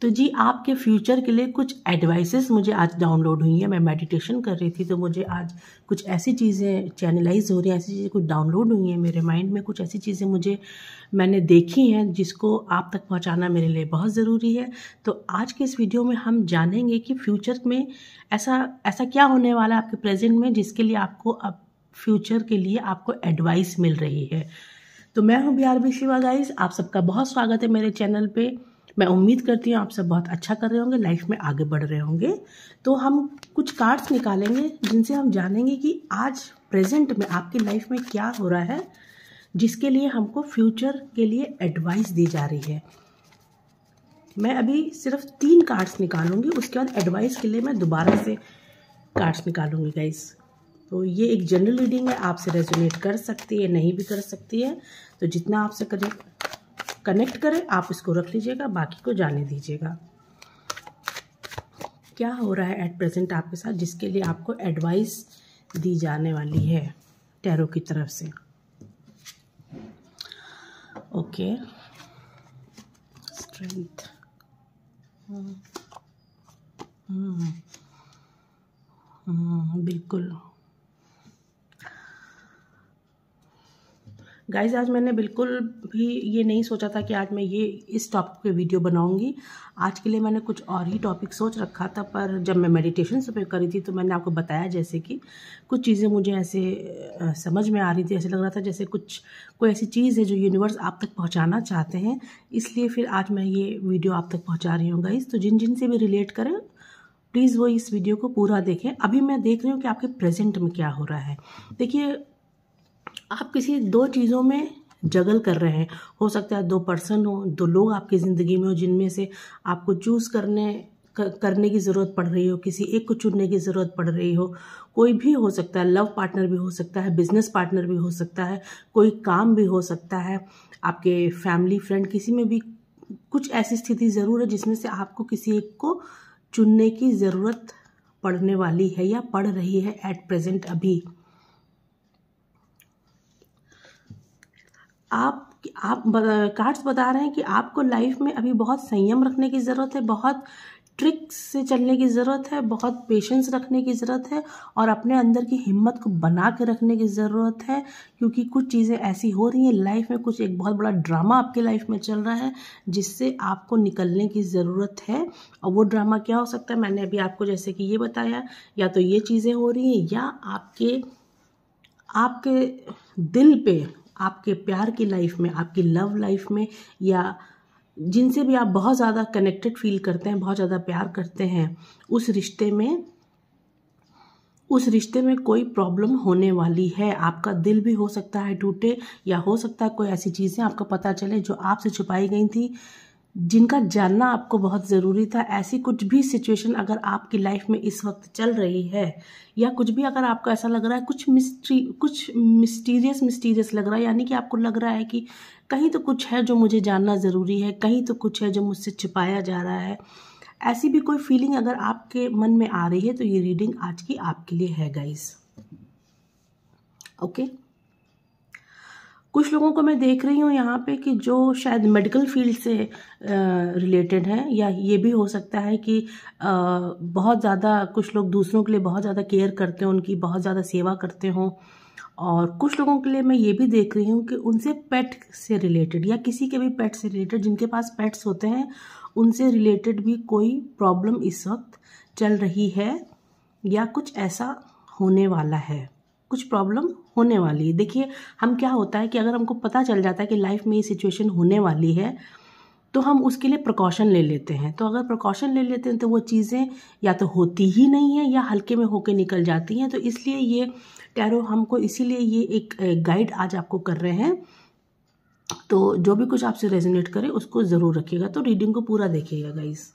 तो जी आपके फ्यूचर के लिए कुछ एडवाइसेस मुझे आज डाउनलोड हुई हैं। मैं मेडिटेशन कर रही थी तो मुझे आज कुछ ऐसी चीज़ें चैनलाइज हो रही हैं, ऐसी चीज़ें कुछ डाउनलोड हुई हैं मेरे माइंड में, कुछ ऐसी चीज़ें मैंने देखी हैं जिसको आप तक पहुंचाना मेरे लिए बहुत ज़रूरी है। तो आज के इस वीडियो में हम जानेंगे कि फ्यूचर में ऐसा क्या होने वाला है आपके प्रेजेंट में जिसके लिए आपको अब फ्यूचर के लिए आपको एडवाइस मिल रही है। तो मैं हूँ BRB शिवा गाइस, आप सबका बहुत स्वागत है मेरे चैनल पे। मैं उम्मीद करती हूँ आप सब बहुत अच्छा कर रहे होंगे, लाइफ में आगे बढ़ रहे होंगे। तो हम कुछ कार्ड्स निकालेंगे जिनसे हम जानेंगे कि आज प्रेजेंट में आपकी लाइफ में क्या हो रहा है जिसके लिए हमको फ्यूचर के लिए एडवाइस दी जा रही है। मैं अभी सिर्फ 3 कार्ड्स निकालूंगी, उसके बाद एडवाइस के लिए मैं दोबारा से कार्ड्स निकालूंगी गाइस। तो ये एक जनरल रीडिंग है, आपसे रेजोनेट कर सकती है, नहीं भी कर सकती है। तो जितना आपसे कनेक्ट करें आप इसको रख लीजिएगा, बाकी को जाने दीजिएगा। क्या हो रहा है एट प्रेजेंट आपके साथ जिसके लिए आपको एडवाइस दी जाने वाली है टैरो की तरफ से। ओके, स्ट्रेंथ, बिल्कुल गाइज, आज मैंने बिल्कुल भी ये नहीं सोचा था कि आज मैं ये इस टॉपिक पे वीडियो बनाऊंगी। आज के लिए मैंने कुछ और ही टॉपिक सोच रखा था, पर जब मैं मेडिटेशन पे करी थी तो मैंने आपको बताया जैसे कि कुछ चीज़ें मुझे ऐसे समझ में आ रही थी, ऐसे लग रहा था जैसे कोई ऐसी चीज़ है जो यूनिवर्स आप तक पहुँचाना चाहते हैं, इसलिए फिर आज मैं ये वीडियो आप तक पहुँचा रही हूँ गाइज। तो जिन से भी रिलेट करें प्लीज़ वो इस वीडियो को पूरा देखें। अभी मैं देख रही हूँ कि आपके प्रेजेंट में क्या हो रहा है। देखिए, आप किसी 2 चीज़ों में जगल कर रहे हैं। हो सकता है 2 पर्सन हो, 2 लोग आपकी ज़िंदगी में हो जिनमें से आपको चूज़ करने की ज़रूरत पड़ रही हो, किसी एक को चुनने की ज़रूरत पड़ रही हो। कोई भी हो सकता है, लव पार्टनर भी हो सकता है, बिजनेस पार्टनर भी हो सकता है, कोई काम भी हो सकता है, आपके फैमिली फ्रेंड, किसी में भी कुछ ऐसी स्थिति ज़रूर है जिसमें से आपको किसी एक को चुनने की ज़रूरत पड़ने वाली है या पड़ रही है एट प्रेजेंट। अभी आप कार्ड्स बता रहे हैं कि आपको लाइफ में अभी बहुत संयम रखने की ज़रूरत है, बहुत ट्रिक्स से चलने की ज़रूरत है, बहुत पेशेंस रखने की ज़रूरत है और अपने अंदर की हिम्मत को बना के रखने की ज़रूरत है, क्योंकि कुछ चीज़ें ऐसी हो रही हैं लाइफ में, कुछ एक बहुत बड़ा ड्रामा आपकी लाइफ में चल रहा है जिससे आपको निकलने की ज़रूरत है। और वो ड्रामा क्या हो सकता है, मैंने अभी आपको जैसे कि ये बताया, या तो ये चीज़ें हो रही हैं या आपके दिल पे, आपके प्यार की लाइफ में, आपकी लव लाइफ में, या जिनसे भी आप बहुत ज़्यादा कनेक्टेड फील करते हैं, बहुत ज़्यादा प्यार करते हैं, उस रिश्ते में कोई प्रॉब्लम होने वाली है। आपका दिल भी हो सकता है टूटे, या हो सकता है कोई ऐसी चीज़ें आपको पता चले जो आपसे छुपाई गई थी, जिनका जानना आपको बहुत ज़रूरी था। ऐसी कुछ भी सिचुएशन अगर आपकी लाइफ में इस वक्त चल रही है, या कुछ भी अगर आपको ऐसा लग रहा है, कुछ मिस्टीरियस लग रहा है, यानी कि आपको लग रहा है कि कहीं तो कुछ है जो मुझे जानना ज़रूरी है, कहीं तो कुछ है जो मुझसे छिपाया जा रहा है, ऐसी भी कोई फीलिंग अगर आपके मन में आ रही है तो ये रीडिंग आज की आपके लिए है गाइस। ओके, कुछ लोगों को मैं देख रही हूँ यहाँ पे कि जो शायद मेडिकल फील्ड से रिलेटेड है, या ये भी हो सकता है कि बहुत ज़्यादा कुछ लोग दूसरों के लिए बहुत ज़्यादा केयर करते हैं, उनकी बहुत ज़्यादा सेवा करते हों। और कुछ लोगों के लिए मैं ये भी देख रही हूँ कि उनसे पेट से रिलेटेड, या किसी के भी पेट से रिलेटेड, जिनके पास पेट्स होते हैं उनसे रिलेटेड भी कोई प्रॉब्लम इस वक्त चल रही है, या कुछ ऐसा होने वाला है, कुछ प्रॉब्लम होने वाली है। देखिए, हम क्या होता है कि अगर हमको पता चल जाता है कि लाइफ में ये सिचुएशन होने वाली है तो हम उसके लिए प्रिकॉशन ले लेते हैं। तो अगर प्रिकॉशन ले लेते हैं तो वो चीज़ें या तो होती ही नहीं है या हल्के में होके निकल जाती हैं। तो इसलिए ये टैरो हमको इसीलिए ये एक गाइड आज आपको कर रहे हैं। तो जो भी कुछ आपसे रेजोनेट करे उसको ज़रूर रखिएगा। तो रीडिंग को पूरा देखिएगा गाइस।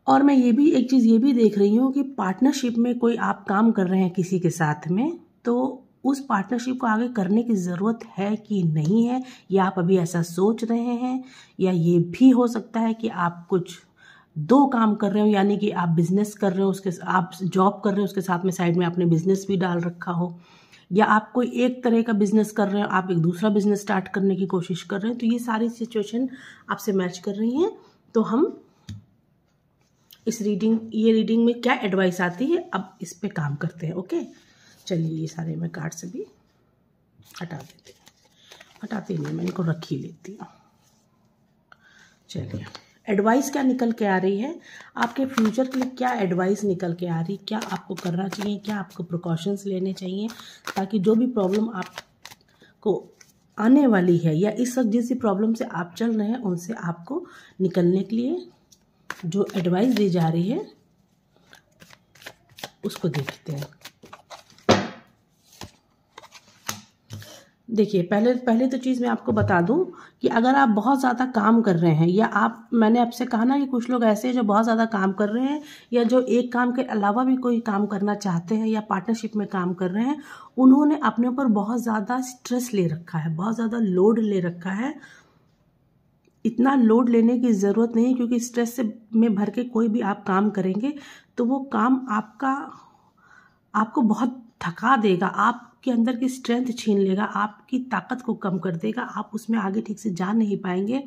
और मैं एक चीज़ ये भी देख रही हूँ कि पार्टनरशिप में कोई आप काम कर रहे हैं किसी के साथ में, तो उस पार्टनरशिप को आगे करने की ज़रूरत है कि नहीं है, या आप अभी ऐसा सोच रहे हैं, या ये भी हो सकता है कि आप कुछ 2 काम कर रहे हो, यानी कि आप बिजनेस कर रहे हो, आप जॉब कर रहे हो, उसके साथ में साइड में आपने बिजनेस भी डाल रखा हो, या आप कोई एक तरह का बिजनेस कर रहे हो, आप एक दूसरा बिजनेस स्टार्ट करने की कोशिश कर रहे हैं। तो ये सारी सिचुएशन आपसे मैच कर रही हैं। तो हम ये रीडिंग में क्या एडवाइस आती है, अब इस पे काम करते हैं। ओके, चलिए ये सारे मैं कार्ड से भी हटाती नहीं, मैं इनको रख ही लेती हूँ। चलिए, एडवाइस क्या निकल के आ रही है, आपके फ्यूचर के लिए क्या एडवाइस निकल के आ रही, क्या आपको करना चाहिए, क्या आपको प्रिकॉशंस लेने चाहिए, ताकि जो भी प्रॉब्लम आपको आने वाली है या इस वक्त जिस प्रॉब्लम से आप चल रहे हैं उनसे आपको निकलने के लिए जो एडवाइस दी जा रही है उसको देखते हैं। देखिए, पहले तो चीज़ मैं आपको बता दूं कि अगर आप बहुत ज़्यादा काम कर रहे हैं, या मैंने आपसे कहा ना कि कुछ लोग ऐसे हैं जो बहुत ज़्यादा काम कर रहे हैं, या जो एक काम के अलावा भी कोई काम करना चाहते हैं या पार्टनरशिप में काम कर रहे हैं, उन्होंने अपने ऊपर बहुत ज़्यादा स्ट्रेस ले रखा है, बहुत ज़्यादा लोड ले रखा है। इतना लोड लेने की ज़रूरत नहीं है, क्योंकि स्ट्रेस से में भर के कोई भी आप काम करेंगे तो वो काम आपको बहुत थका देगा, आपके अंदर की स्ट्रेंथ छीन लेगा, आपकी ताकत को कम कर देगा, आप उसमें आगे ठीक से जा नहीं पाएंगे।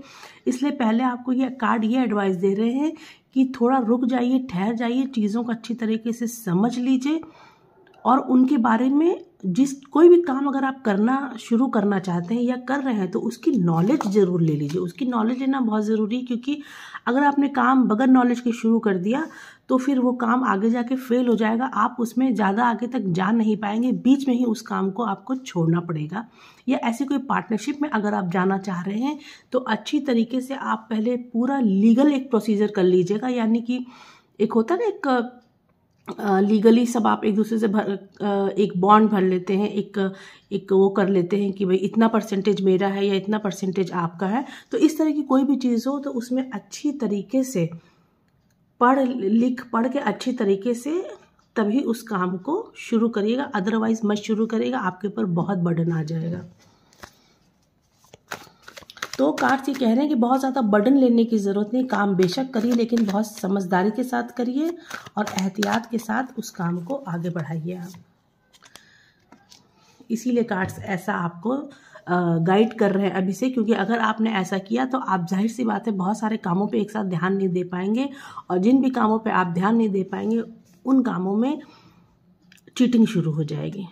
इसलिए पहले आपको ये कार्ड ये एडवाइस दे रहे हैं कि थोड़ा रुक जाइए, ठहर जाइए, चीज़ों को अच्छी तरीके से समझ लीजिए, और उनके बारे में कोई भी काम अगर आप शुरू करना चाहते हैं या कर रहे हैं तो उसकी नॉलेज ज़रूर ले लीजिए। उसकी नॉलेज लेना बहुत ज़रूरी है, क्योंकि अगर आपने काम बगैर नॉलेज के शुरू कर दिया तो फिर वो काम आगे जाके फेल हो जाएगा, आप उसमें ज़्यादा आगे तक जा नहीं पाएंगे, बीच में ही उस काम को आपको छोड़ना पड़ेगा। या ऐसी कोई पार्टनरशिप में अगर आप जाना चाह रहे हैं तो अच्छी तरीके से आप पहले पूरा लीगल एक प्रोसीजर कर लीजिएगा, यानी कि एक होता है ना, एक लीगली सब आप एक दूसरे से एक बॉन्ड भर लेते हैं, एक वो कर लेते हैं कि भाई इतना परसेंटेज मेरा है या इतना परसेंटेज आपका है। तो इस तरह की कोई भी चीज़ हो तो उसमें अच्छी तरीके से पढ़ के अच्छी तरीके से तभी उस काम को शुरू करिएगा, अदरवाइज मत शुरू करिएगा, आपके ऊपर बहुत बर्डन आ जाएगा। तो कार्ड्स ये कह रहे हैं कि बहुत ज़्यादा बर्डन लेने की ज़रूरत नहीं, काम बेशक करिए लेकिन बहुत समझदारी के साथ करिए और एहतियात के साथ उस काम को आगे बढ़ाइए आप। इसीलिए कार्ड्स ऐसा आपको गाइड कर रहे हैं अभी से, क्योंकि अगर आपने ऐसा किया तो आप जाहिर सी बात है बहुत सारे कामों पे एक साथ ध्यान नहीं दे पाएंगे, और जिन भी कामों पे आप ध्यान नहीं दे पाएंगे उन कामों में चीटिंग शुरू हो जाएगी,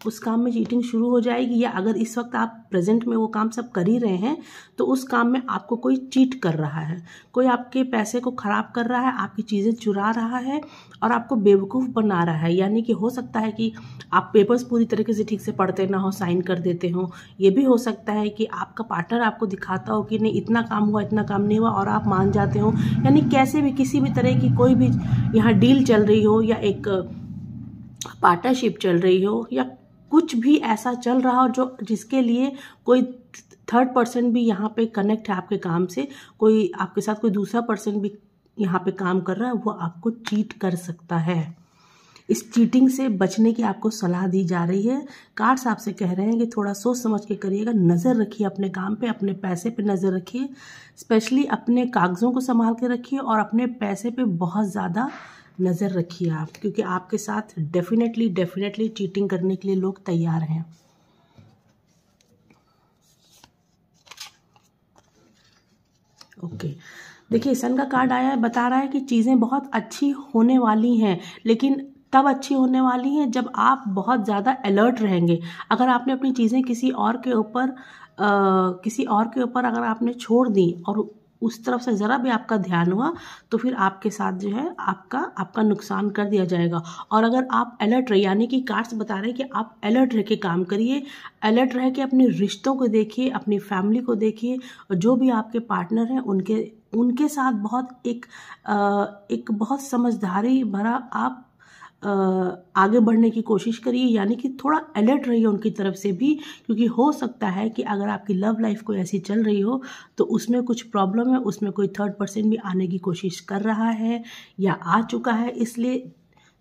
उस काम में चीटिंग शुरू हो जाएगी। या अगर इस वक्त आप प्रेजेंट में वो काम सब कर ही रहे हैं तो उस काम में आपको कोई चीट कर रहा है, कोई आपके पैसे को ख़राब कर रहा है, आपकी चीज़ें चुरा रहा है और आपको बेवकूफ़ बना रहा है। यानी कि हो सकता है कि आप पेपर्स पूरी तरीके से ठीक से पढ़ते ना हो, साइन कर देते हो। ये भी हो सकता है कि आपका पार्टनर आपको दिखाता हो कि नहीं इतना काम हुआ, इतना काम नहीं हुआ, और आप मान जाते हो। यानी कैसे भी किसी भी तरह की कोई भी यहाँ डील चल रही हो या एक पार्टनरशिप चल रही हो या कुछ भी ऐसा चल रहा हो जिसके लिए कोई थर्ड पर्सन भी यहाँ पे कनेक्ट है आपके काम से, कोई आपके साथ कोई दूसरा पर्सन भी यहाँ पे काम कर रहा है, वो आपको चीट कर सकता है। इस चीटिंग से बचने की आपको सलाह दी जा रही है। कार्ड्स आपसे कह रहे हैं कि थोड़ा सोच समझ के करिएगा, नज़र रखिए अपने काम पे, अपने पैसे पे नज़र रखिए, स्पेशली अपने कागज़ों को संभाल के रखिए और अपने पैसे पे बहुत ज़्यादा नज़र रखिए आप, क्योंकि आपके साथ डेफिनेटली चीटिंग करने के लिए लोग तैयार हैं। ओके, देखिए सन का कार्ड आया है, बता रहा है कि चीज़ें बहुत अच्छी होने वाली हैं, लेकिन तब अच्छी होने वाली हैं जब आप बहुत ज़्यादा अलर्ट रहेंगे। अगर आपने अपनी चीज़ें किसी और के ऊपर अगर आपने छोड़ दी और उस तरफ से ज़रा भी आपका ध्यान हुआ तो फिर आपके साथ जो है आपका नुकसान कर दिया जाएगा। और अगर आप अलर्ट रहे, यानी कि कार्ड्स बता रहे हैं कि आप अलर्ट रह के काम करिए, अलर्ट रह के अपने रिश्तों को देखिए, अपनी फैमिली को देखिए, और जो भी आपके पार्टनर हैं उनके साथ एक बहुत समझदारी भरा आप आगे बढ़ने की कोशिश करिए। यानी कि थोड़ा अलर्ट रहिए उनकी तरफ से भी, क्योंकि हो सकता है कि अगर आपकी लव लाइफ कोई ऐसी चल रही हो तो उसमें कुछ प्रॉब्लम है, उसमें कोई थर्ड पर्सन भी आने की कोशिश कर रहा है या आ चुका है। इसलिए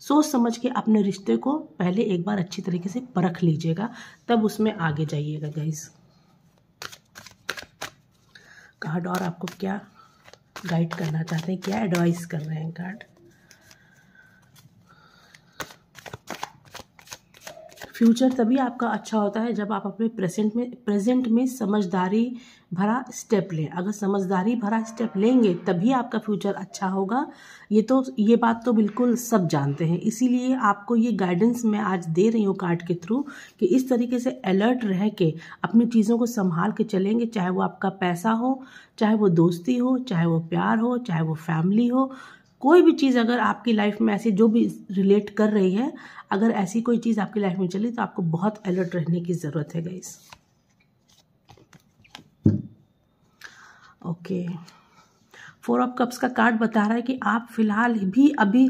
सोच समझ के अपने रिश्ते को पहले एक बार अच्छी तरीके से परख लीजिएगा, तब उसमें आगे जाइएगा गाइस। कार्ड और आपको क्या गाइड करना चाहते हैं, क्या एडवाइस कर रहे हैं कार्ड। फ्यूचर तभी आपका अच्छा होता है जब आप अपने प्रेजेंट में समझदारी भरा स्टेप लें। अगर समझदारी भरा स्टेप लेंगे तभी आपका फ्यूचर अच्छा होगा। ये बात तो बिल्कुल सब जानते हैं। इसीलिए आपको ये गाइडेंस मैं आज दे रही हूँ कार्ड के थ्रू कि इस तरीके से अलर्ट रह के अपनी चीज़ों को संभाल के चलेंगे, चाहे वो आपका पैसा हो, चाहे वो दोस्ती हो, चाहे वो प्यार हो, चाहे वो फैमिली हो। कोई भी चीज़ अगर आपकी लाइफ में ऐसी जो भी रिलेट कर रही है, अगर ऐसी कोई चीज़ आपकी लाइफ में चली तो आपको बहुत अलर्ट रहने की ज़रूरत है गाइस। ओके, 4 ऑफ कप्स का कार्ड बता रहा है कि आप फिलहाल भी अभी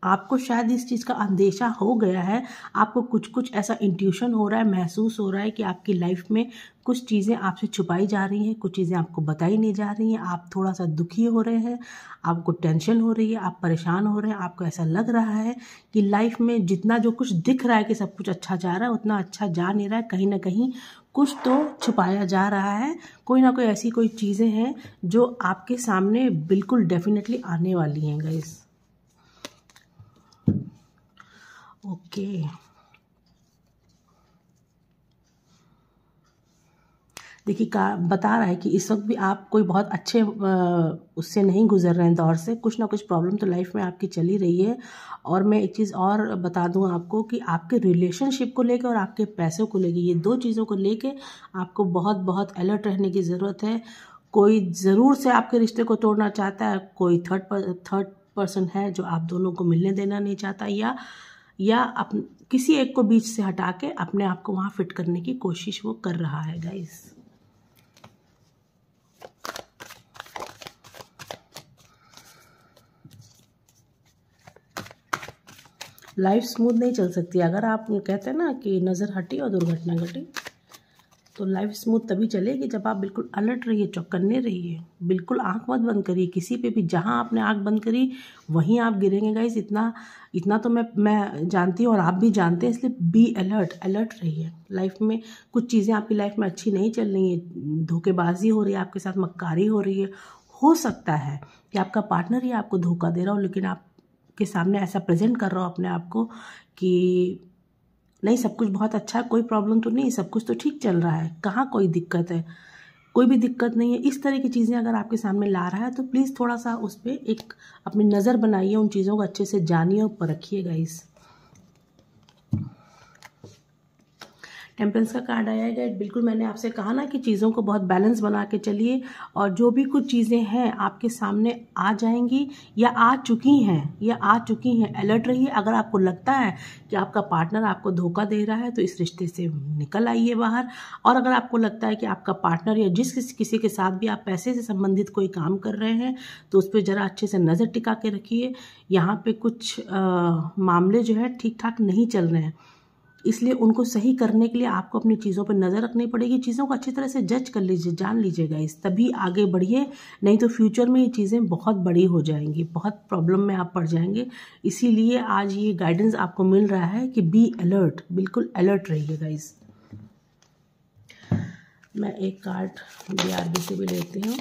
आपको शायद इस चीज़ का अंदेशा हो गया है, आपको कुछ ऐसा इंट्यूशन हो रहा है, महसूस हो रहा है कि आपकी लाइफ में कुछ चीज़ें आपसे छुपाई जा रही हैं, कुछ चीज़ें आपको बताई नहीं जा रही हैं, आप थोड़ा सा दुखी हो रहे हैं, आपको टेंशन हो रही है, आप परेशान हो रहे हैं, आपको ऐसा लग रहा है कि लाइफ में जितना जो कुछ दिख रहा है कि सब कुछ अच्छा जा रहा है, उतना अच्छा जा नहीं रहा है। कहीं ना कहीं कुछ तो छुपाया जा रहा है, कोई ना कोई ऐसी कोई चीज़ें हैं जो आपके सामने बिल्कुल डेफिनेटली आने वाली हैं गाइस। ओके, देखिए बता रहा है कि इस वक्त भी आप कोई बहुत अच्छे उससे नहीं गुजर रहे हैं दौर से, कुछ ना कुछ प्रॉब्लम तो लाइफ में आपकी चली रही है। और मैं एक चीज़ और बता दूं आपको कि आपके रिलेशनशिप को लेकर और आपके पैसों को लेकर, ये 2 चीज़ों को लेकर आपको बहुत बहुत अलर्ट रहने की ज़रूरत है। कोई ज़रूर से आपके रिश्ते को तोड़ना चाहता है, कोई थर्ड पर्सन है जो आप दोनों को मिलने देना नहीं चाहता, या किसी एक को बीच से हटा के अपने आप को वहाँ फिट करने की कोशिश वो कर रहा है गाइस। लाइफ स्मूथ नहीं चल सकती। अगर आप कहते हैं ना कि नज़र हटी और दुर्घटना घटी, तो लाइफ स्मूथ तभी चलेगी जब आप बिल्कुल अलर्ट रहिए, चौकन्ने रहिए, बिल्कुल आंख मत बंद करिए किसी पे भी। जहां आपने आंख बंद करी वहीं आप गिरेंगे गाइस। इतना तो मैं जानती हूँ और आप भी जानते हैं, इसलिए बी अलर्ट रहिए। लाइफ में कुछ चीज़ें आपकी लाइफ में अच्छी नहीं चल रही हैं, धोखेबाजी हो रही है, आपके साथ मक्कारी हो रही है। हो सकता है कि आपका पार्टनर ही आपको धोखा दे रहा हो, लेकिन आपके सामने ऐसा प्रेजेंट कर रहा हो अपने आप को कि नहीं, सब कुछ बहुत अच्छा है, कोई प्रॉब्लम तो नहीं, सब कुछ तो ठीक चल रहा है, कहाँ कोई दिक्कत है, कोई भी दिक्कत नहीं है। इस तरह की चीज़ें अगर आपके सामने ला रहा है तो प्लीज़ थोड़ा सा उस पर एक अपनी नज़र बनाइए, उन चीज़ों को अच्छे से जानिए और परखिए गाइस। टेम्परेंस का कार्ड आया है। बिल्कुल मैंने आपसे कहा ना कि चीज़ों को बहुत बैलेंस बना के चलिए, और जो भी कुछ चीज़ें हैं आपके सामने आ जाएंगी या आ चुकी हैं, अलर्ट रहिए। अगर आपको लगता है कि आपका पार्टनर आपको धोखा दे रहा है तो इस रिश्ते से निकल आइए बाहर। और अगर आपको लगता है कि आपका पार्टनर या किसी के साथ भी आप पैसे से संबंधित कोई काम कर रहे हैं तो उस पर ज़रा अच्छे से नज़र टिका के रखिए। यहाँ पे कुछ मामले जो है ठीक ठाक नहीं चल रहे हैं, इसलिए उनको सही करने के लिए आपको अपनी चीज़ों पर नज़र रखनी पड़ेगी। चीज़ों को अच्छी तरह से जज कर लीजिए, जान लीजिएगा, इस तभी आगे बढ़िए, नहीं तो फ्यूचर में ये चीज़ें बहुत बड़ी हो जाएंगी, बहुत प्रॉब्लम में आप पड़ जाएंगे। इसीलिए आज ये गाइडेंस आपको मिल रहा है कि बी अलर्ट, बिल्कुल अलर्ट रहिएगा। मैं एक कार्ड BRB से भी लेती हूँ।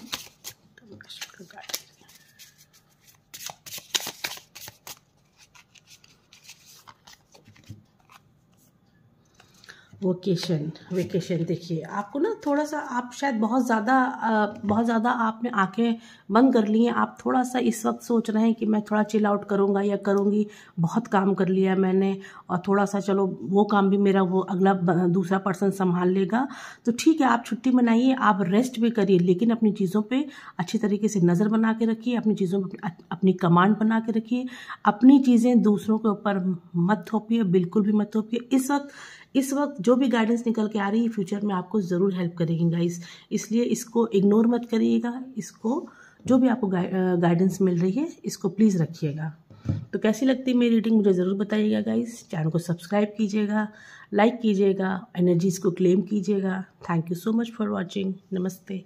वेकेशन देखिए, आपको ना थोड़ा सा, आप शायद बहुत ज़्यादा आपने आंखें बंद कर ली हैं। आप थोड़ा सा इस वक्त सोच रहे हैं कि मैं थोड़ा चिल आउट करूँगा या करूँगी, बहुत काम कर लिया मैंने और थोड़ा सा चलो वो काम भी मेरा वो अगला दूसरा पर्सन संभाल लेगा। तो ठीक है, आप छुट्टी मनाइए, आप रेस्ट भी करिए, लेकिन अपनी चीज़ों पे अच्छी तरीके से नज़र बना के रखिए, अपनी चीज़ों पर अपनी कमांड बना के रखिए। अपनी चीज़ें दूसरों के ऊपर मत थोपिए, बिल्कुल भी मत थोपिए। इस वक्त जो भी गाइडेंस निकल के आ रही है फ्यूचर में आपको ज़रूर हेल्प करेगी गाइस, इसलिए इसको इग्नोर मत करिएगा। इसको जो भी आपको गाइडेंस मिल रही है इसको प्लीज़ रखिएगा। तो कैसी लगती है मेरी रीडिंग मुझे ज़रूर बताइएगा गाइस। चैनल को सब्सक्राइब कीजिएगा, लाइक कीजिएगा, एनर्जीज़ को क्लेम कीजिएगा। Thank you so much for watching. नमस्ते।